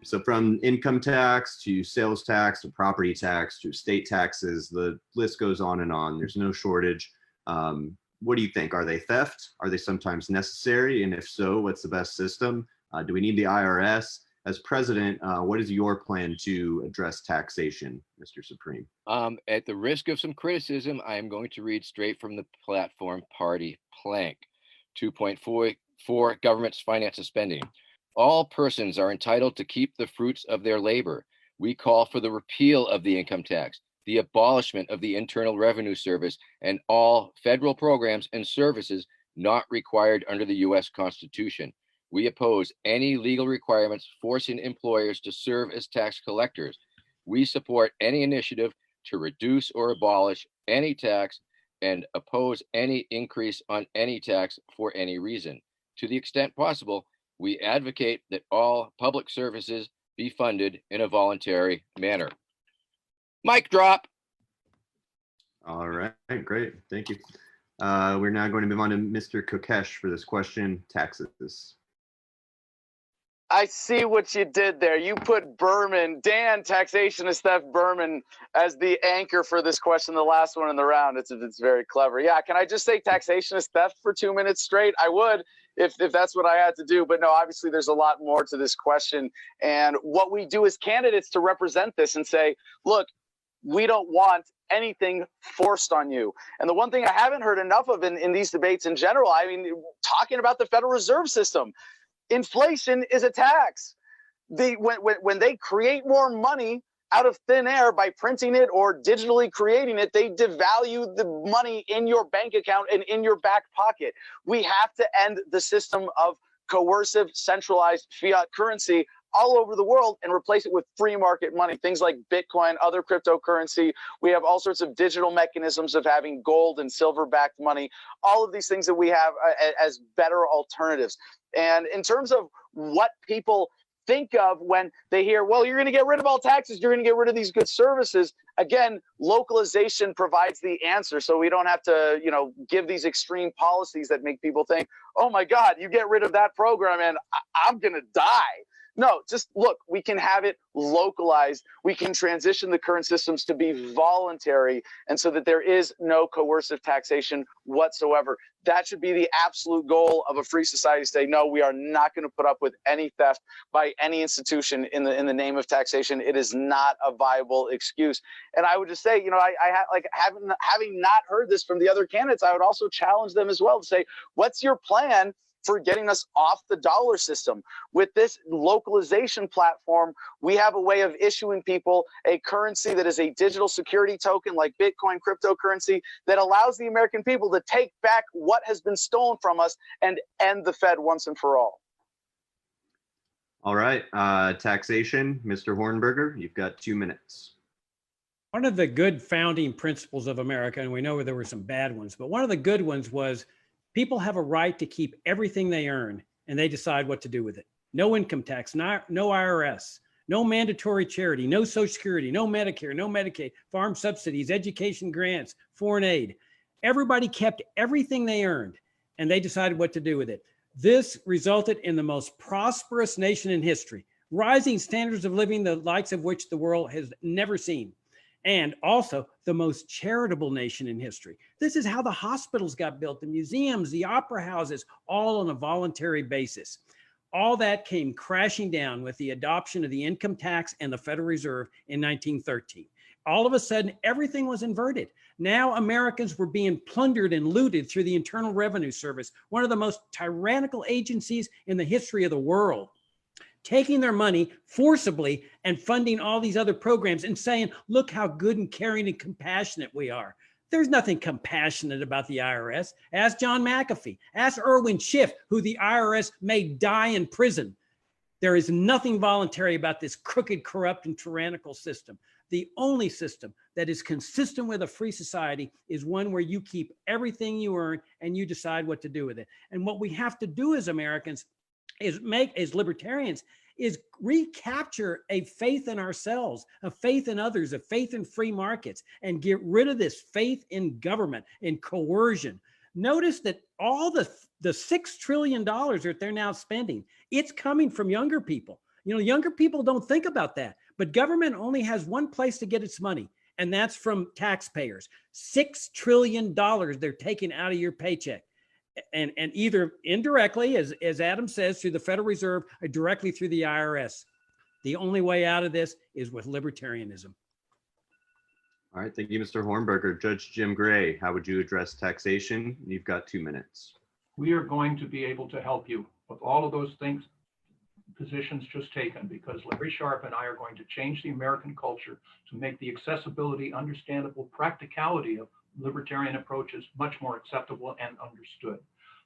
So from income tax to sales tax to property tax to state taxes, the list goes on and on. There's no shortage. What do you think? Are they theft? Are they sometimes necessary? And if so, what's the best system? Do we need the IRS? As president, what is your plan to address taxation, Mr. Supreme? At the risk of some criticism, I am going to read straight from the platform party plank. 2.44 government's finances spending. All persons are entitled to keep the fruits of their labor. We call for the repeal of the income tax, the abolishment of the Internal Revenue Service, and all federal programs and services not required under the U.S. Constitution. We oppose any legal requirements forcing employers to serve as tax collectors. We support any initiative to reduce or abolish any tax and oppose any increase on any tax for any reason. To the extent possible, we advocate that all public services be funded in a voluntary manner. Mic drop. All right, great. Thank you. We're now going to move on to Mr. Kokesh for this question, taxes. I see what you did there. You put Berman, Dan, taxation is theft, Berman, as the anchor for this question, the last one in the round. It's very clever. Yeah, can I just say taxation is theft for 2 minutes straight? I would if that's what I had to do. But no, obviously there's a lot more to this question. And what we do as candidates to represent this and say, look, we don't want anything forced on you. And the one thing I haven't heard enough of in these debates in general, I mean, talking about the Federal Reserve System. Inflation is a tax. When they create more money out of thin air by printing it or digitally creating it, they devalue the money in your bank account and in your back pocket. We have to end the system of coercive, centralized fiat currency all over the world and replace it with free market money, things like Bitcoin, other cryptocurrency. We have all sorts of digital mechanisms of having gold and silver backed money, all of these things that we have as better alternatives. And in terms of what people think of when they hear, well, you're going to get rid of all taxes, you're going to get rid of these good services. Again, localization provides the answer. So we don't have to, give these extreme policies that make people think, oh my God, you get rid of that program and I'm going to die. No, just look, we can have it localized. We can transition the current systems to be voluntary and so that there is no coercive taxation whatsoever. That should be the absolute goal of a free society, to say, no, we are not going to put up with any theft by any institution in the name of taxation. It is not a viable excuse. And I would just say, having not heard this from the other candidates, I would also challenge them as well to say, what's your plan for getting us off the dollar system? With this localization platform, we have a way of issuing people a currency that is a digital security token like Bitcoin, cryptocurrency, that allows the American people to take back what has been stolen from us and end the Fed once and for all. All right, taxation, Mr. Hornberger, you've got 2 minutes. One of the good founding principles of America, and we know there were some bad ones, but one of the good ones was people have a right to keep everything they earn and they decide what to do with it. No income tax, no IRS, no mandatory charity, no Social Security, no Medicare, no Medicaid, farm subsidies, education grants, foreign aid. Everybody kept everything they earned and they decided what to do with it. This resulted in the most prosperous nation in history, rising standards of living, the likes of which the world has never seen. And also the most charitable nation in history. This is how the hospitals got built, the museums, the opera houses, all on a voluntary basis. All that came crashing down with the adoption of the income tax and the Federal Reserve in 1913. All of a sudden, everything was inverted. Now Americans were being plundered and looted through the Internal Revenue Service, one of the most tyrannical agencies in the history of the world, taking their money forcibly and funding all these other programs and saying, look how good and caring and compassionate we are. There's nothing compassionate about the IRS. Ask John McAfee. Ask Irwin Schiff, who the IRS made die in prison. There is nothing voluntary about this crooked, corrupt, and tyrannical system. The only system that is consistent with a free society is one where you keep everything you earn and you decide what to do with it. And what we have to do as Americans is as libertarians, is recapture a faith in ourselves, a faith in others, a faith in free markets, and get rid of this faith in government and coercion. Notice that all the $6 trillion that they're now spending, it's coming from younger people. Younger people don't think about that, but government only has one place to get its money, and that's from taxpayers. $6 trillion they're taking out of your paycheck. And either indirectly, as Adam says, through the Federal Reserve, or directly through the IRS. The only way out of this is with libertarianism. All right, thank you, Mr. Hornberger. Judge Jim Gray, how would you address taxation? You've got 2 minutes. We are going to be able to help you with all of those things, positions just taken, because Larry Sharp and I are going to change the American culture to make the accessibility, understandable practicality of libertarian approaches much more acceptable and understood.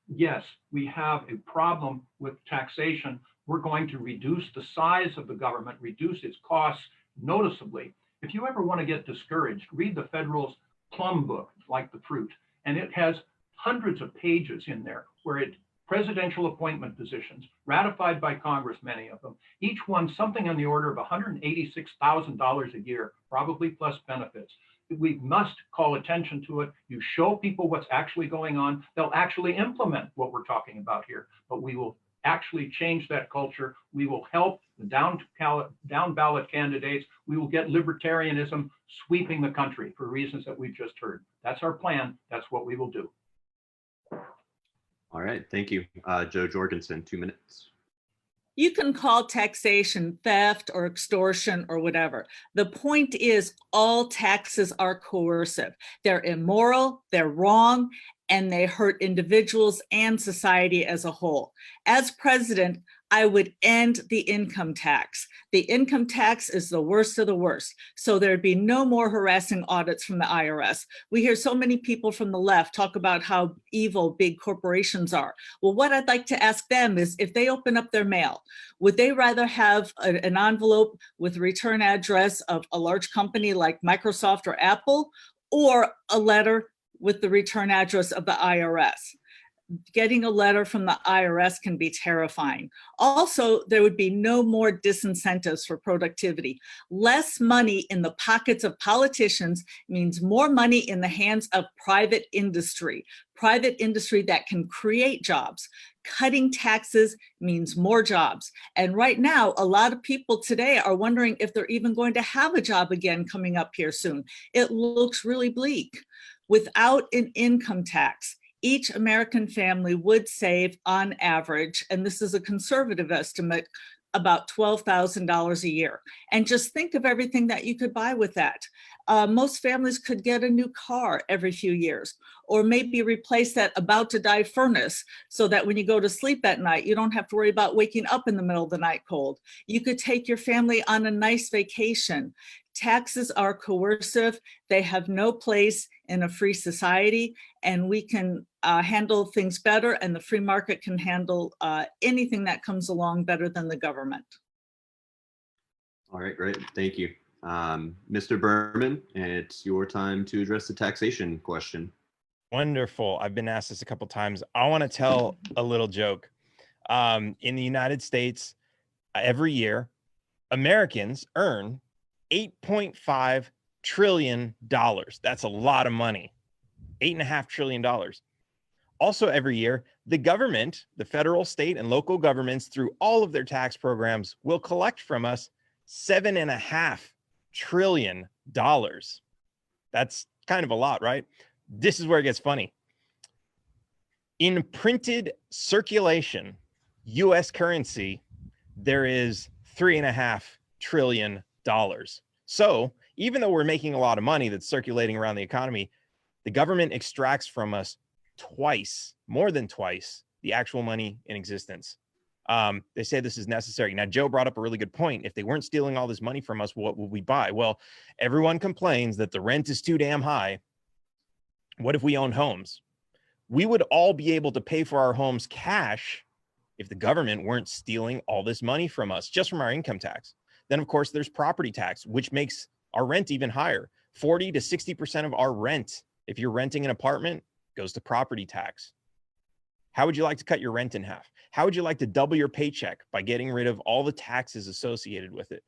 Yes, we have a problem with taxation. We're going to reduce the size of the government, reduce its costs noticeably. If you ever want to get discouraged, read the Federal's Plum Book, like the fruit, and it has hundreds of pages in there where presidential appointment positions, ratified by Congress, many of them, each one something on the order of $186,000 a year, probably plus benefits. We must call attention to it. You show people what's actually going on, they'll actually implement what we're talking about here, but we will actually change that culture. We will help the down ballot candidates. We will get libertarianism sweeping the country for reasons that we've just heard. That's our plan. That's what we will do. All right, thank you. Joe Jorgensen, 2 minutes. You can call taxation theft or extortion or whatever. The point is all taxes are coercive. They're immoral, they're wrong, and they hurt individuals and society as a whole. As president, I would end the income tax. The income tax is the worst of the worst. So there'd be no more harassing audits from the IRS. We hear so many people from the left talk about how evil big corporations are. Well, what I'd like to ask them is if they open up their mail, would they rather have an envelope with a return address of a large company like Microsoft or Apple, or a letter with the return address of the IRS? Getting a letter from the IRS can be terrifying. Also, there would be no more disincentives for productivity. Less money in the pockets of politicians means more money in the hands of private industry that can create jobs. Cutting taxes means more jobs. And right now, a lot of people today are wondering if they're even going to have a job again coming up here soon. It looks really bleak. Without an income tax, each American family would save on average, and this is a conservative estimate, about $12,000 a year. And just think of everything that you could buy with that. Most families could get a new car every few years, or maybe replace that about to die furnace so that when you go to sleep at night, you don't have to worry about waking up in the middle of the night cold. You could take your family on a nice vacation. Taxes are coercive. They have no place in a free society, and we can handle things better, and the free market can handle anything that comes along better than the government. All right, great. Thank you. Mr. Berman, it's your time to address the taxation question. Wonderful. I've been asked this a couple times. I want to tell a little joke. In the United States, every year, Americans earn $8.5 trillion. That's a lot of money. $8.5 trillion. Also, every year, the government, the federal, state, and local governments, through all of their tax programs, will collect from us $7.5 trillion. That's kind of a lot, right? This is where it gets funny. In printed circulation, US currency, there is $3.5 trillion. So even though we're making a lot of money that's circulating around the economy, the government extracts from us twice, more than twice, the actual money in existence. They say this is necessary. Now, Joe brought up a really good point. If they weren't stealing all this money from us, what would we buy? Well, everyone complains that the rent is too damn high. What if we owned homes? We would all be able to pay for our homes cash if the government weren't stealing all this money from us, just from our income tax. Then, of course, there's property tax, which makes our rent even higher. 40 to 60% of our rent, if you're renting an apartment, goes to property tax. How would you like to cut your rent in half? How would you like to double your paycheck by getting rid of all the taxes associated with it?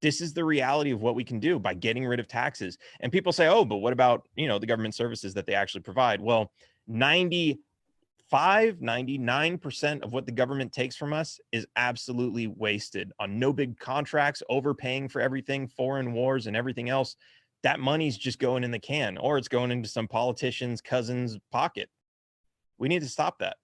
This is the reality of what we can do by getting rid of taxes. And people say, oh, but what about, the government services that they actually provide? Well, 95% 99% of what the government takes from us is absolutely wasted on no big contracts, overpaying for everything, foreign wars and everything else. That money's just going in the can, or it's going into some politician's cousin's pocket. We need to stop that.